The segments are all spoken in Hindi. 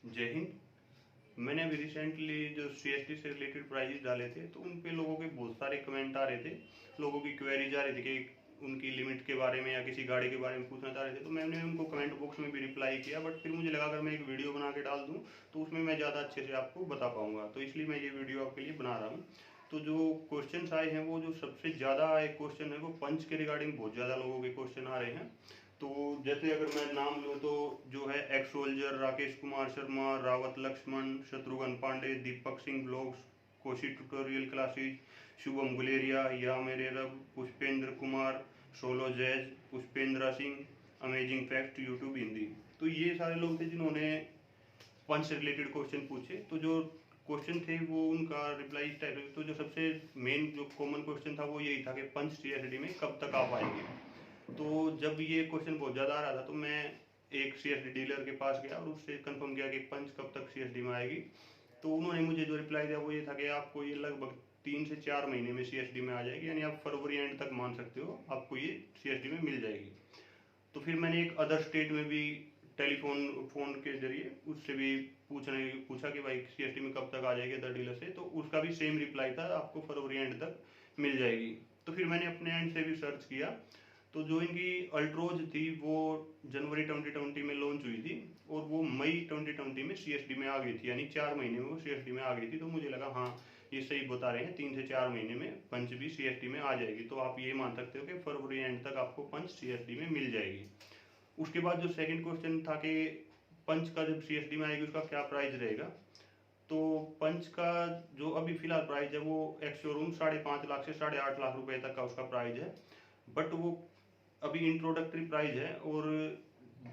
जय हिंद। मैंने अभी रिसेंटली जो सीएसटी से रिलेटेड प्राइजेस डाले थे तो उन पे लोगों के बहुत सारे कमेंट आ रहे थे। लोगों की क्वेरीज आ रही थी कि उनकी लिमिट के बारे में या किसी गाड़ी के बारे में पूछना चाह रहे थे, तो मैंने उनको कमेंट बॉक्स में भी रिप्लाई किया। बट फिर मुझे लगा अगर मैं एक वीडियो बना के डाल दूँ तो उसमें मैं ज़्यादा अच्छे से आपको बता पाऊंगा, तो इसलिए मैं ये वीडियो आपके लिए बना रहा हूँ। तो जो क्वेश्चन आए हैं, वो जो सबसे ज़्यादा आए क्वेश्चन है वो पंच के रिगार्डिंग बहुत ज़्यादा लोगों के क्वेश्चन आ रहे हैं। तो जैसे अगर मैं नाम लूँ तो जो है ex soldier, Rakesh Kumar Sharma, Rawat Lakshman, Shatrughan Pandey, Deepak Singh blogs, Koshi tutorial classes, Shubham Guleria, या मेरे रब, Pushpendra Kumar, solo jazz, Pushpendra Singh, amazing fact YouTube Hindi. तो ये सारे लोग थे जिन्होंने पंच से रिलेटेड क्वेश्चन पूछे। तो जो क्वेश्चन थे वो उनका रिप्लाई इस टाइप। तो जो सबसे मेन जो कॉमन क्वेश्चन था वो यही था कि पंच सीएसडी में कब तक आ पाएंगे। तो जब ये क्वेश्चन बहुत ज़्यादा आ रहा था तो मैं एक सीएसडी डीलर के पास गया और उससे कंफर्म किया कि पंच कब तक सीएसडी में आएगी। तो उन्होंने मुझे जो रिप्लाई दिया वो ये था कि आपको ये लगभग 3 से 4 महीने में सीएसडी में आ जाएगी, यानी आप फरवरी एंड तक मान सकते हो आपको ये सीएसडी में मिल जाएगी। तो फिर मैंने एक अदर स्टेट में भी फ़ोन के जरिए उससे भी पूछा कि भाई सीएसटी में कब तक आ जाएगी अदर डीलर से, तो उसका भी सेम रिप्लाई था, आपको फरवरी एंड तक मिल जाएगी। तो फिर मैंने अपने एंड से भी सर्च किया। तो जो इनकी अल्ट्रोज थी वो जनवरी 2020 में लॉन्च हुई थी और वो मई 2020 में सीएसडी में आ गई थी, यानी 4 महीने में वो सीएसडी में आ गई थी। तो मुझे लगा हाँ, ये सही बता रहे हैं, 3 से 4 महीने में पंच भी सीएसडी में आ जाएगी। तो आप ये मान सकते हो कि फरवरी एंड तक आपको पंच सीएसडी में मिल जाएगी। उसके बाद जो सेकंड क्वेश्चन था कि पंच का जब सीएसडी में आएगी उसका क्या प्राइस रहेगा। तो पंच का जो अभी फिलहाल प्राइस है वो एक्स शोरूम 5.5 लाख से 8.5 लाख रुपए तक का उसका प्राइस है। बट वो अभी इंट्रोडक्टरी प्राइस है और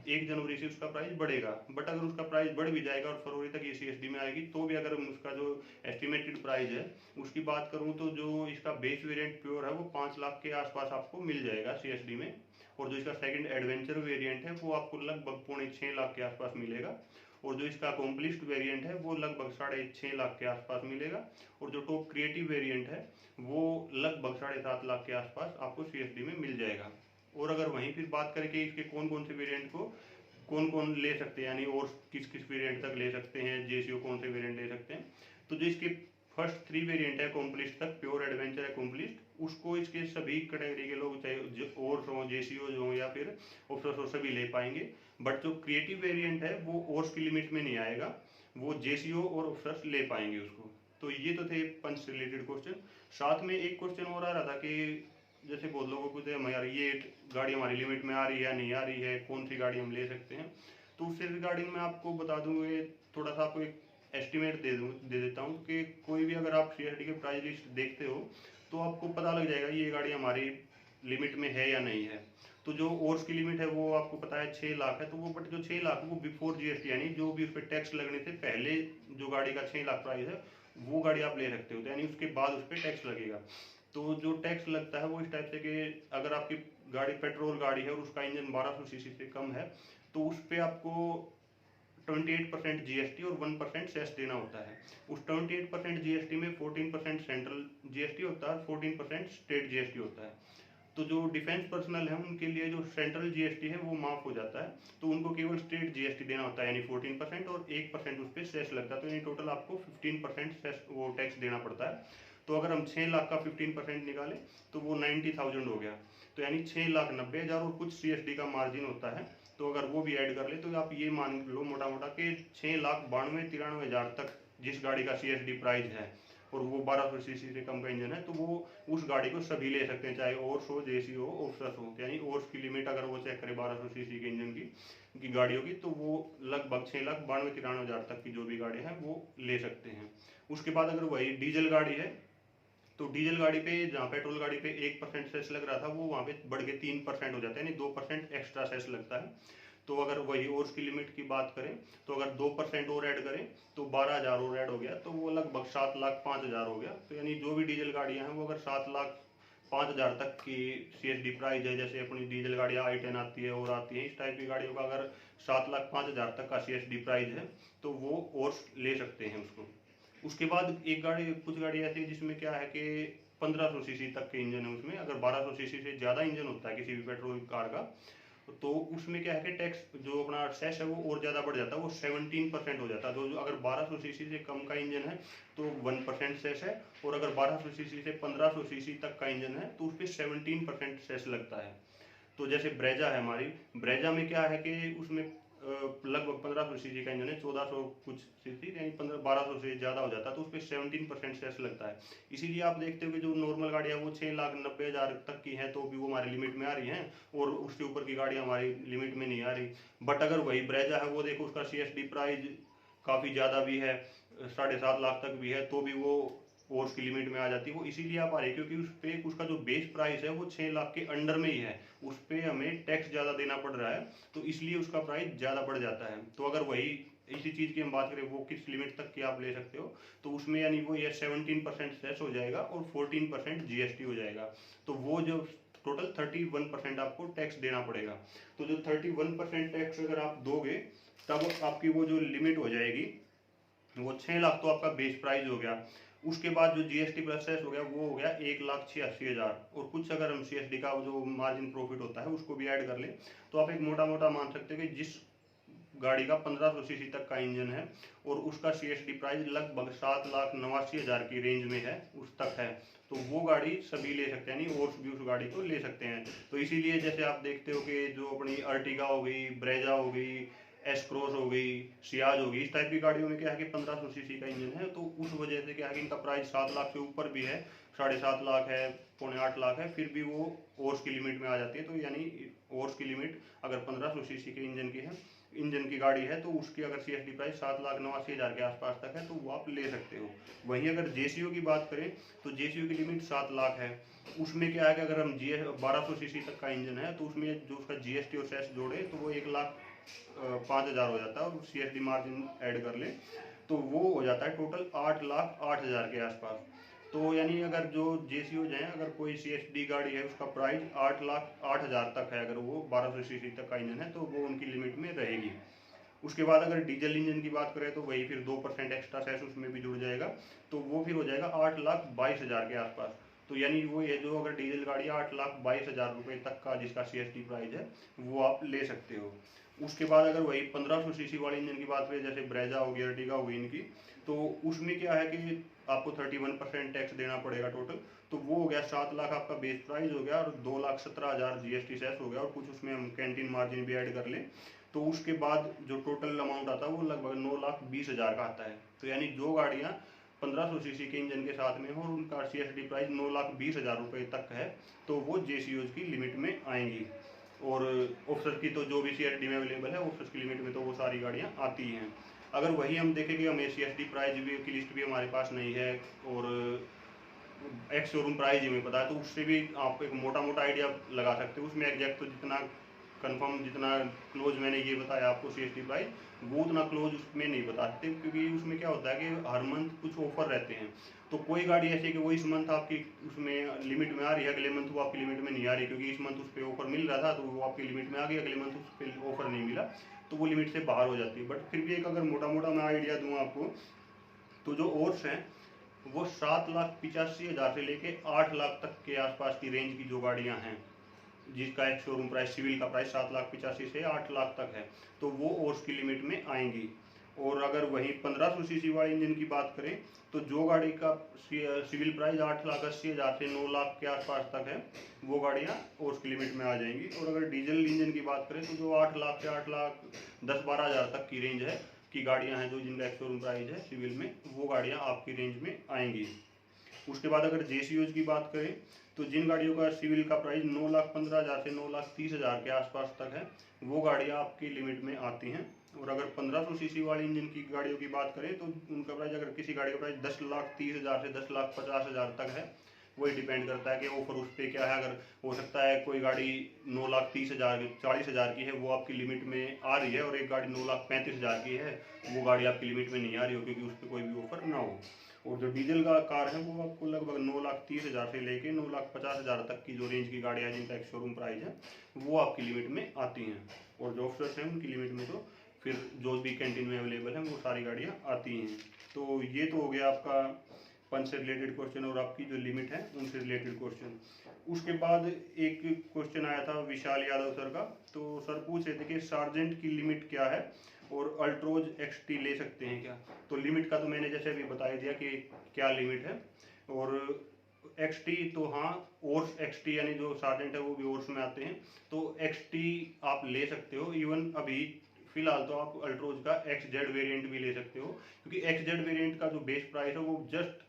1 जनवरी से उसका प्राइस बढ़ेगा। बट अगर उसका प्राइस बढ़ भी जाएगा और फरवरी तक ये सीएसडी में आएगी तो भी अगर उसका जो एस्टिमेटेड प्राइस है उसकी बात करूं तो जो इसका बेस वेरिएंट प्योर है वो 5 लाख के आसपास आपको मिल जाएगा सीएसडी में। और जो इसका सेकंड एडवेंचर वेरिएंट है वो आपको लगभग 5.5 लाख के आसपास मिलेगा। और जो इसका अकॉम्प्लिश्ड वेरिएंट है वो लगभग 6.5 लाख के आसपास मिलेगा। और जो टॉप क्रिएटिव वेरिएंट है वो लगभग 7.5 लाख के आसपास आपको सीएसडी में मिल जाएगा। और अगर वहीं फिर बात करें कि इसके कौन कौन से वेरिएंट को कौन कौन ले सकते हैं, यानी और किस किस वेरिएंट तक ले सकते हैं, जेसीओ कौन से वेरिएंट ले सकते हैं, तो जो इसके फर्स्ट 3 वेरिएंट है अकॉम्प्लिश्ड तक, प्योर, एडवेंचर, अकॉम्प्लिश्ड, उसको इसके सभी कैटेगरी के लोग चाहे और हो, जेसीओ हो या फिर ऑफिसर्स हो, सभी ले पाएंगे। बट जो क्रिएटिव वेरिएंट है वो ओर्स की लिमिट में नहीं आएगा, वो जेसीओ और ऑफिसर्स ले पाएंगे उसको। तो ये तो थे पंच से रिलेटेड क्वेश्चन। साथ में एक क्वेश्चन और आ रहा था कि जैसे बहुत लोगों को तो यार ये गाड़ी हमारी लिमिट में आ रही है या नहीं आ रही है, कौन सी गाड़ी हम ले सकते हैं। तो उससे रिगार्डिंग मैं आपको बता दूँ, थोड़ा सा आपको एक एस्टिमेट दे देता हूँ कि कोई भी अगर आप सीआरडी के प्राइस लिस्ट देखते हो तो आपको पता लग जाएगा ये गाड़ी हमारी लिमिट में है या नहीं है। तो जो ओर्स की लिमिट है वो आपको पता है 6 लाख है, तो वो बट जो 6 लाख वो बिफोर जीएसटी, यानी जो भी उस पर टैक्स लगने से पहले जो गाड़ी का 6 लाख प्राइस है वो गाड़ी आप ले सकते हो। तो यानी उसके बाद उस पर टैक्स लगेगा। तो जो टैक्स लगता है वो इस टाइप से कि अगर आपकी गाड़ी पेट्रोल गाड़ी है और उसका इंजन 1200 सीसी से कम है तो उस पर आपको 28% जीएसटी और 1% सेस देना होता है। उस 28% जीएसटी में 14% सेंट्रल जीएसटी होता है, 14% स्टेट जीएसटी होता है। तो जो डिफेंस पर्सनल है उनके लिए जो सेंट्रल जीएसटी है वो माफ हो जाता है, तो उनको केवल स्टेट जीएसटी देना होता है, यानी 14%, और 1% उस पर सेस लगता है। तो यानी टोटल आपको 15% सेस वो टैक्स देना पड़ता है। तो अगर हम 6 लाख का 15% निकालें तो वो 90,000 हो गया। तो यानी 6,90,000 और कुछ सीएसडी का मार्जिन होता है। तो अगर वो भी ऐड कर ले तो आप ये मान लो मोटा मोटा कि 6,92,93,000 तक जिस गाड़ी का सीएसडी प्राइस है और वो 1200 सीसी से कम का इंजन है तो वो उस गाड़ी को सभी ले सकते हैं, चाहे ओर्स हो, जेसी हो, ऑफसर्स हो। यानी ओर्स की लिमिट अगर वो चेक करे 1200 सीसी के इंजन की गाड़ियों की तो वो लगभग 6,92,93,000 तक की जो भी गाड़ी है वो ले सकते हैं। उसके बाद अगर वही डीजल गाड़ी है तो डीजल गाड़ी पे जहाँ पेट्रोल गाड़ी पे 1% सेस लग रहा था वो वहाँ पे बढ़ के 3% हो जाता है, यानी 2% एक्स्ट्रा सेस लगता है। तो अगर वही ओर्स की लिमिट की बात करें तो अगर 2% और ऐड करें तो 12,000 और ऐड हो गया, तो वो लगभग 7,05,000 हो गया। तो यानी जो भी डीजल गाड़ियाँ हैं वो अगर 7,05,000 तक की सीएसडी प्राइस है, जैसे अपनी डीजल गाड़ियाँ i10 आती है और आती है, इस टाइप की गाड़ियों का अगर 7,05,000 तक का सीएसडी प्राइस है तो वो ओर्स ले सकते हैं उसको। उसके बाद एक गाड़ी, कुछ गाड़ी ऐसी है जिसमें क्या है कि 1500 सीसी तक के इंजन है, उसमें अगर 1200 सीसी से ज़्यादा इंजन होता है किसी भी पेट्रोल कार का तो उसमें क्या है कि टैक्स जो अपना सेस है वो और ज़्यादा बढ़ जाता है, वो 17% हो जाता है। तो जो अगर 1200 सीसी से कम का इंजन है तो 1% सेस है, और अगर 1200 सीसी से 1500 सीसी तक का इंजन है तो उस पर 17% सेस लगता है। तो जैसे ब्रेजा है हमारी, ब्रेजा में क्या है कि उसमें लगभग 1500 सीसी का इंजन है, 1400 कुछ सीसी यानी 1200 से ज़्यादा हो जाता है, तो उस पर 17% सेस लगता है। इसीलिए आप देखते हो कि जो नॉर्मल गाड़ियाँ वो 6,90,000 तक की हैं तो भी वो हमारी लिमिट में आ रही हैं, और उसके ऊपर की गाड़ी हमारी लिमिट में नहीं आ रही। बट अगर वही ब्रेजा है वो देखो उसका CSD प्राइस काफ़ी ज़्यादा भी है, 7.5 लाख तक भी है, तो भी वो और उसकी लिमिट में आ जाती है। वो इसीलिए आ पा रही है क्योंकि उस पर उसका जो बेस प्राइस है वो 6 लाख के अंडर में ही है, उस पर हमें टैक्स ज़्यादा देना पड़ रहा है, तो इसलिए उसका प्राइस ज़्यादा बढ़ जाता है। तो अगर वही इसी चीज़ की हम बात करें वो किस लिमिट तक की आप ले सकते हो, तो उसमें यानी वो ये 17% सेस हो जाएगा और 14% GST हो जाएगा। तो वो जो टोटल 31% आपको टैक्स देना पड़ेगा। तो जो 31% टैक्स अगर आप दोगे तब आपकी वो जो लिमिट हो जाएगी वो 6 लाख, तो आपका बेस प्राइस हो गया। उसके बाद जो GST प्लस सेस हो गया वो हो गया 1,86,000, और कुछ अगर हम CSD का जो मार्जिन प्रॉफिट होता है उसको भी ऐड कर लें तो आप एक मोटा मोटा मान सकते हो कि जिस गाड़ी का 1500 सीसी तक का इंजन है और उसका CSD प्राइस लगभग 7,89,000 की रेंज में है, उस तक है, तो वो गाड़ी सभी ले सकते हैं, नहीं और भी उस गाड़ी को ले सकते हैं। तो इसीलिए जैसे आप देखते हो कि जो अपनी अर्टिगा हो गई, ब्रेजा हो गई, एस क्रॉस हो गई, सियाज हो गई, इस टाइप की गाड़ियों में क्या है कि 1500 सीसी का इंजन है, तो उस वजह से क्या है कि इनका प्राइस 7 लाख से ऊपर भी है, 7.5 लाख है, 7.25 लाख है, फिर भी वो ओर्स की लिमिट में आ जाती है। तो यानी ओर्स की लिमिट अगर 1500 सीसी के इंजन की गाड़ी है तो उसकी अगर CSD प्राइस 7,89,000 के आसपास तक है तो वो आप ले सकते हो। वहीं अगर JCO की बात करें तो JCO की लिमिट 7 लाख है। उसमें क्या है कि अगर हम 1200 सीसी तक का इंजन है तो उसमें जो उसका GST और सेस जोड़े तो वो 1,05,000 हो जाता है, और CSD मार्जिन ऐड कर ले तो वो हो जाता है टोटल 8,08,000 के आसपास। तो यानी अगर जो JCO जाए, अगर कोई CSD गाड़ी है उसका प्राइस 8,08,000 तक है, अगर वो 1200 सीसी तक का इंजन है तो वो उनकी लिमिट में रहेगी। उसके बाद अगर डीजल इंजन की बात करें तो वही फिर 2% एक्स्ट्रा सेस उसमें भी जुड़ जाएगा, तो वो फिर हो जाएगा 8,22,000 के आसपास। तो यानी वो ये जो अगर डीजल गाड़ी 8,22,000 रुपये तक का जिसका CSD प्राइस है वो आप ले सकते हो। उसके बाद अगर वही 1500 सीसी वाले इंजन की बात करें, जैसे ब्रेजा हो गई, अर्टिगा हो गई इनकी, तो उसमें क्या है कि आपको 31% टैक्स देना पड़ेगा टोटल, तो वो हो गया 7 लाख आपका बेस प्राइस हो गया, और 2,17,000 GST सेस हो गया, और कुछ उसमें हम कैंटीन मार्जिन भी ऐड कर लें तो उसके बाद जो टोटल अमाउंट आता है वो लगभग 9,20,000 का आता है। तो यानी जो गाड़ियाँ 1500 सीसी के इंजन के साथ में हो और उनका CSD प्राइस 9,20,000 रुपये तक है तो वो JCOs की लिमिट में आएंगी। और ऑफिसर की तो जो भी CSD में अवेलेबल है ऑफिसर की लिमिट में तो वो सारी गाड़ियाँ आती हैं। अगर वही हम देखें कि हमें CSD प्राइस भी की लिस्ट भी हमारे पास नहीं है और एक्स शोरूम प्राइस ही हमें पता है, तो उससे भी आप एक मोटा मोटा आइडिया लगा सकते हो। उसमें एग्जैक्ट तो जितना कंफर्म, जितना क्लोज मैंने ये बताया आपको CSD प्राइस, वो उतना क्लोज उसमें नहीं बताते, क्योंकि उसमें क्या होता है कि हर मंथ कुछ ऑफर रहते हैं। तो कोई गाड़ी ऐसी कि वो इस मंथ आपकी उसमें लिमिट में आ रही है, अगले मंथ वो आपकी लिमिट में नहीं आ रही, क्योंकि इस मंथ उस पर ऑफर मिल रहा था तो वो आपकी लिमिट में आ गई, अगले मंथ उस पर ऑफर नहीं मिला तो वो लिमिट से बाहर हो जाती है। बट फिर भी एक अगर मोटा मोटा मैं आइडिया दूँ आपको, तो जो ओर्स हैं वो 7,85,000 से लेके 8 लाख तक के आसपास की रेंज की जो गाड़ियां हैं जिसका एक शोरूम प्राइस सिविल का प्राइस 7,85,000 से 8 लाख तक है, तो वो ओर्स की लिमिट में आएंगी। और अगर वही 1500 सीसी वाले इंजन की बात करें तो जो गाड़ी का सिविल प्राइस 8,80,000 से 9 लाख के आसपास तक है वो गाड़ियाँ ओर्स की लिमिट में आ जाएंगी। और अगर डीजल इंजन की बात करें तो जो 8 लाख से 8,10,12,000 तक की रेंज है की गाड़ियाँ हैं जो जिनका एक शोरूम प्राइस है सिविल में, वो गाड़ियाँ आपकी रेंज में आएंगी। उसके बाद अगर JCOs की बात करें तो जिन गाड़ियों का सिविल का प्राइस 9,15,000 से 9,30,000 के आसपास तक है वो गाड़ियाँ आपकी लिमिट में आती हैं। और अगर 1500 सीसी वाली इंजन की गाड़ियों की बात करें तो उनका प्राइस, अगर किसी गाड़ी का प्राइस 10,30,000 से 10,50,000 तक है, वही डिपेंड करता है कि ऑफर उस पर क्या है। अगर हो सकता है कोई गाड़ी 9,30,000 40,000 की है वो आपकी लिमिट में आ रही है, और एक गाड़ी 9,35,000 की है वो गाड़ी आपकी लिमिट में नहीं आ रही हो क्योंकि उस पर कोई भी ऑफर ना हो। और जो डीजल का कार है वो आपको लगभग 9,30,000 से लेके 9,50,000 तक की जो रेंज की गाड़ियाँ हैं जिनका एक शोरूम प्राइस है वो आपकी लिमिट में आती हैं। और जो ऑफिसर्स हैं उनकी लिमिट में तो फिर जो भी कैंटीन में अवेलेबल है वो सारी गाड़ियाँ आती हैं। तो ये तो हो गया आपका पंच से रिलेटेड क्वेश्चन और आपकी जो लिमिट है उनसे रिलेटेड क्वेश्चन। उसके बाद एक क्वेश्चन आया था विशाल यादव सर का, तो सर पूछ रहे थे कि सार्जेंट की लिमिट क्या है और अल्ट्रोज XT ले सकते हैं क्या। तो लिमिट का तो मैंने जैसे अभी बता दिया कि क्या लिमिट है, और XT तो हाँ, ओर्स XT यानी जो सार्जेंट है वो भी ओर्स में आते हैं, तो XT आप ले सकते हो। इवन अभी फिलहाल तो आप अल्ट्रोज का XZ वेरिएंट भी ले सकते हो, क्योंकि XZ वेरिएंट का जो बेस प्राइस है वो जस्ट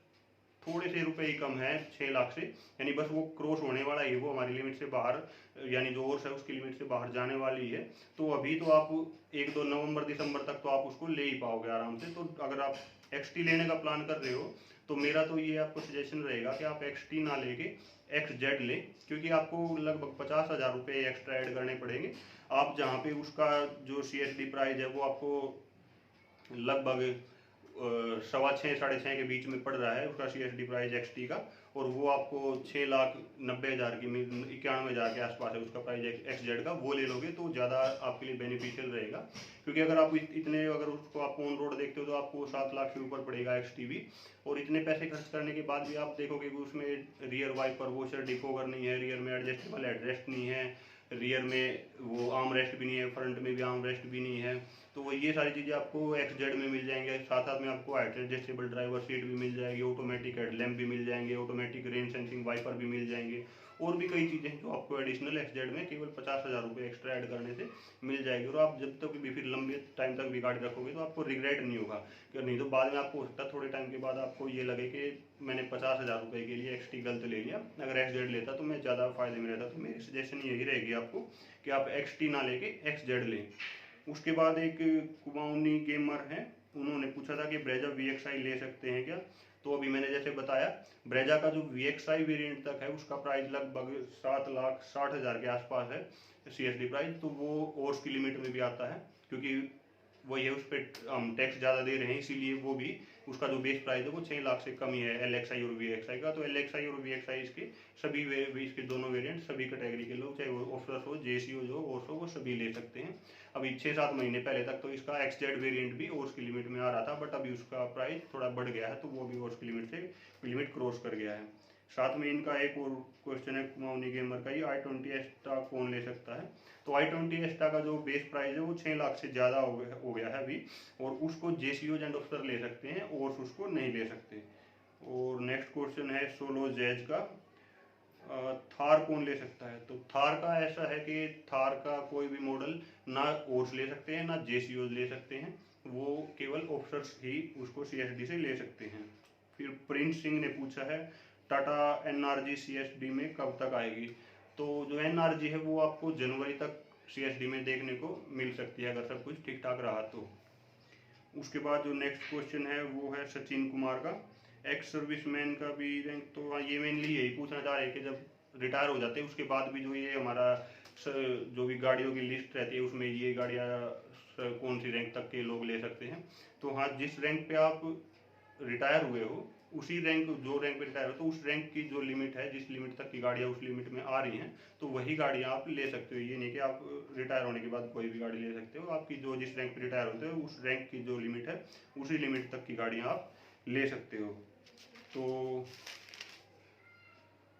थोड़े से रुपए ही कम है 6 लाख से, यानी बस वो क्रॉस होने वाला ही, वो हमारी लिमिट से बाहर, यानी जो ओर्स है उसकी लिमिट से बाहर जाने वाली है। तो अभी तो आप 1-2 नवंबर दिसंबर तक तो आप उसको ले ही पाओगे आराम से। तो अगर आप XT लेने का प्लान कर रहे हो तो मेरा तो ये आपको सजेशन रहेगा कि आप XT ना लेके XZ ले, क्योंकि आपको लगभग 50,000 रुपये एक्स्ट्रा ऐड करने पड़ेंगे। आप जहाँ पे उसका जो CSD प्राइस है वो आपको लगभग 6.25 के बीच में पड़ रहा है उसका CSD प्राइस XT का, और वो आपको 6,90,000 की 91,000 के आसपास है उसका प्राइस XZ का। वो ले लोगे तो ज़्यादा आपके लिए बेनिफिशियल रहेगा, क्योंकि अगर आप इतने अगर उसको आप ऑन रोड देखते हो तो आपको 7 लाख से ऊपर पड़ेगा XT भी। और इतने पैसे खर्च करने के बाद भी आप देखोगे कि उसमें रियर वाइपर वॉशर डिफोगर नहीं है, रियर में एडजस्टेबल हेडरेस्ट नहीं है, रियर में वो आर्म रेस्ट भी नहीं है, फ्रंट में भी आर्म रेस्ट भी नहीं है। तो ये सारी चीज़ें आपको XZ में मिल जाएंगे। साथ साथ में आपको एडजस्टेबल ड्राइवर सीट भी मिल जाएगी, ऑटोमेटिक हेडलैम्प भी मिल जाएंगे, ऑटोमेटिक रेन सेंसिंग वाइपर भी मिल जाएंगे, और भी कई चीज़ें जो आपको एडिशनल XZ में केवल 50,000 रुपये एक्स्ट्रा ऐड करने से मिल जाएगी। और आप जब तक भी फिर लंबे टाइम तक भी गाड़ी रखोगे तो आपको रिग्रेट नहीं होगा, कि नहीं तो बाद में आपको हो सकता है थोड़े टाइम के बाद आपको ये लगे कि मैंने 50,000 रुपये के लिए XT गलत ले लिया, अगर XZ लेता तो मैं ज़्यादा फायदे में रहता। तो मेरी सजेशन यही रहेगी आपको कि आप XT ना लेके XZ लें। उसके बाद एक कुमाऊनी गेमर है, उन्होंने पूछा था कि ब्रेजा VXI ले सकते हैं क्या। तो अभी मैंने जैसे बताया, ब्रेजा का जो VXI वेरिएंट तक है उसका प्राइस लगभग 7,60,000 के आसपास है CSD प्राइस। तो वो ओर्स की लिमिट में भी आता है, क्योंकि वही है, उस पर हम टैक्स ज़्यादा दे रहे हैं, इसीलिए वो भी उसका जो बेस प्राइस है वो 6 लाख से कम ही है LXI और VXI का। तो LXI और VXI इसके सभी इसके दोनों वेरिएंट सभी कैटेगरी के लोग, चाहे वो ऑफिसर्स हो, JC हो, जो ओर्स हो, वो सभी ले सकते हैं। अभी 6-7 महीने पहले तक तो इसका XZ वेरिएंट भी ओर्स की लिमिट में आ रहा था, बट अभी उसका प्राइस थोड़ा बढ़ गया है, तो वो भी ओर्स की लिमिट से लिमिट क्रॉस कर गया है। साथ में इनका एक और क्वेश्चन है कुमाऊनी गेमर का, ही i20 एक्स्ट्रा कौन ले सकता है। तो i20 एक्स्ट्रा का जो बेस प्राइस है वो 6 लाख से ज़्यादा हो गया है अभी, और उसको JCOs एंड ऑफिसर ले सकते हैं, और उसको नहीं ले सकते। और नेक्स्ट क्वेश्चन है सोलो जैज का, थार कौन ले सकता है। तो थार का ऐसा है कि थार का कोई भी मॉडल ना ओर्स ले सकते हैं ना JCOs ले सकते हैं, वो केवल ऑफिसर्स ही उसको CSD से ले सकते हैं। फिर प्रिंस सिंह ने पूछा है टाटा NRG CSD में कब तक आएगी। तो जो NRG है वो आपको जनवरी तक CSD में देखने को मिल सकती है, अगर सब कुछ ठीक ठाक रहा तो। उसके बाद जो नेक्स्ट क्वेश्चन है वो है सचिन कुमार का, एक्स सर्विसमैन का भी रैंक। तो हाँ, ये मेनली यही पूछना चाह रहे हैं कि जब रिटायर हो जाते हैं उसके बाद भी जो ये हमारा जो भी गाड़ियों की लिस्ट रहती है उसमें ये गाड़ियाँ कौन सी रैंक तक के लोग ले सकते हैं। तो हाँ, जिस रैंक पे आप रिटायर हुए हो, उसी रैंक जो रैंक पे रिटायर हो, तो उस रैंक की जो लिमिट है, जिस लिमिट तक की गाड़ियाँ उस लिमिट में आ रही हैं, तो वही गाड़ियाँ आप ले सकते हो। ये नहीं कि आप रिटायर होने के बाद कोई भी गाड़ी ले सकते हो, आपकी जो जिस रैंक पे रिटायर होते हो उस रैंक की जो लिमिट है उसी लिमिट तक की गाड़ियाँ आप ले सकते हो। तो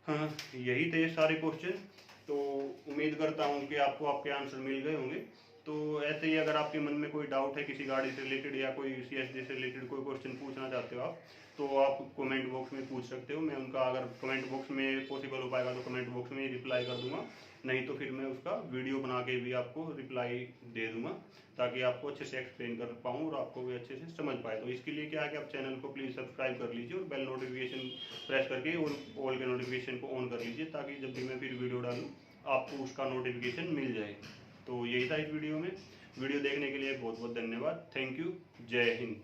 हाँ, यही थे सारे क्वेश्चन। तो उम्मीद करता हूँ कि आपको आपके आंसर मिल गए होंगे। तो ऐसे ही अगर आपके मन में कोई डाउट है किसी गाड़ी से रिलेटेड या कोई CSD से रिलेटेड कोई क्वेश्चन पूछना चाहते हो आप, तो आप कमेंट बॉक्स में पूछ सकते हो। मैं उनका अगर कमेंट बॉक्स में पॉसिबल हो पाएगा तो कमेंट बॉक्स में रिप्लाई कर दूंगा, नहीं तो फिर मैं उसका वीडियो बना के भी आपको रिप्लाई दे दूंगा, ताकि आपको अच्छे से एक्सप्लेन कर पाऊँ और आपको भी अच्छे से समझ पाए। तो इसके लिए क्या है कि आप चैनल को प्लीज़ सब्सक्राइब कर लीजिए और बेल नोटिफिकेशन प्रेस करके ऑल के नोटिफिकेशन को ऑन कर लीजिए, ताकि जब भी मैं फिर वीडियो डालूँ आपको उसका नोटिफिकेशन मिल जाए। तो यही था इस वीडियो में। वीडियो देखने के लिए बहुत बहुत धन्यवाद। Thank you. जय हिंद।